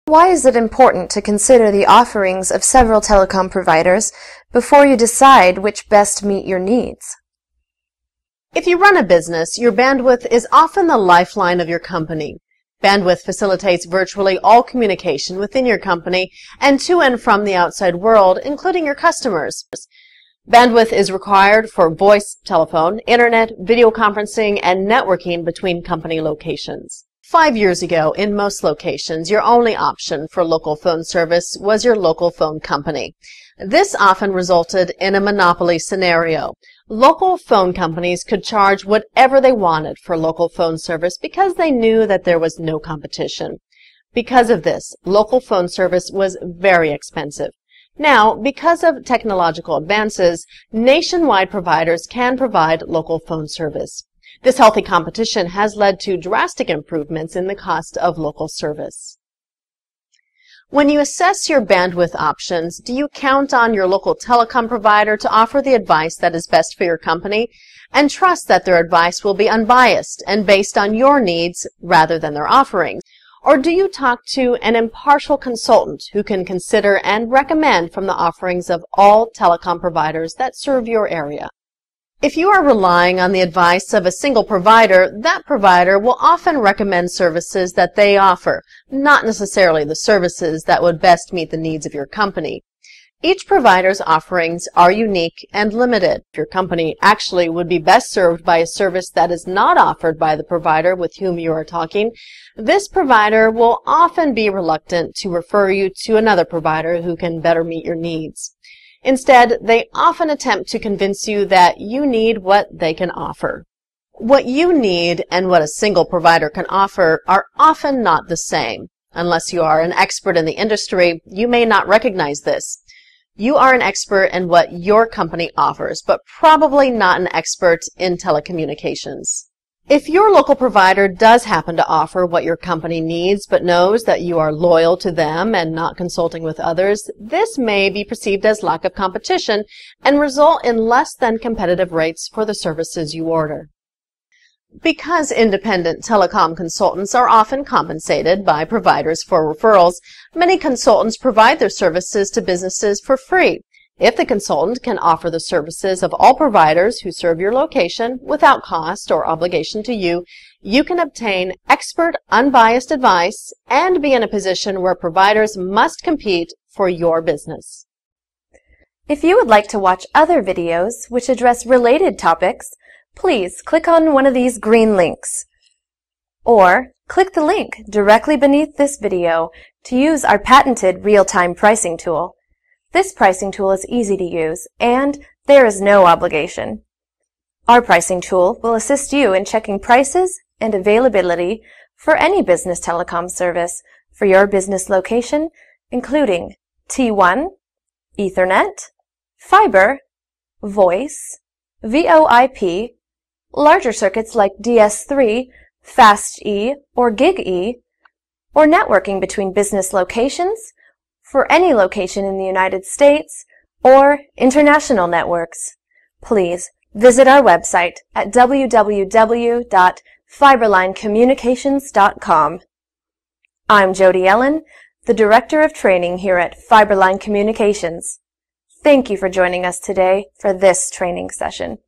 Why is it important to consider the offerings of several telecom providers before you decide which best meet your needs? If you run a business, your bandwidth is often the lifeline of your company. Bandwidth facilitates virtually all communication within your company and to and from the outside world, including your customers. Bandwidth is required for voice, telephone, internet, video conferencing, and networking between company locations. 5 years ago, in most locations, your only option for local phone service was your local phone company. This often resulted in a monopoly scenario. Local phone companies could charge whatever they wanted for local phone service because they knew that there was no competition. Because of this, local phone service was very expensive. Now, because of technological advances, nationwide providers can provide local phone service. This healthy competition has led to drastic improvements in the cost of local service. When you assess your bandwidth options, do you count on your local telecom provider to offer the advice that is best for your company and trust that their advice will be unbiased and based on your needs rather than their offerings? Or do you talk to an impartial consultant who can consider and recommend from the offerings of all telecom providers that serve your area? If you are relying on the advice of a single provider, that provider will often recommend services that they offer, not necessarily the services that would best meet the needs of your company. Each provider's offerings are unique and limited. Your company actually would be best served by a service that is not offered by the provider with whom you are talking. This provider will often be reluctant to refer you to another provider who can better meet your needs. Instead, they often attempt to convince you that you need what they can offer. What you need and what a single provider can offer are often not the same. Unless you are an expert in the industry, you may not recognize this. You are an expert in what your company offers, but probably not an expert in telecommunications. If your local provider does happen to offer what your company needs but knows that you are loyal to them and not consulting with others, this may be perceived as lack of competition and result in less than competitive rates for the services you order. Because independent telecom consultants are often compensated by providers for referrals, many consultants provide their services to businesses for free. If the consultant can offer the services of all providers who serve your location without cost or obligation to you, you can obtain expert, unbiased advice and be in a position where providers must compete for your business. If you would like to watch other videos which address related topics, please click on one of these green links. Or click the link directly beneath this video to use our patented real-time pricing tool. This pricing tool is easy to use, and there is no obligation. Our pricing tool will assist you in checking prices and availability for any business telecom service for your business location, including T1, Ethernet, fiber, voice, VoIP, larger circuits like DS3, Fast-E, or Gig-E, or networking between business locations, for any location in the United States, or international networks. Please visit our website at www.fiberlinecommunications.com. I'm Jody Ellen, the Director of Training here at Fiberline Communications. Thank you for joining us today for this training session.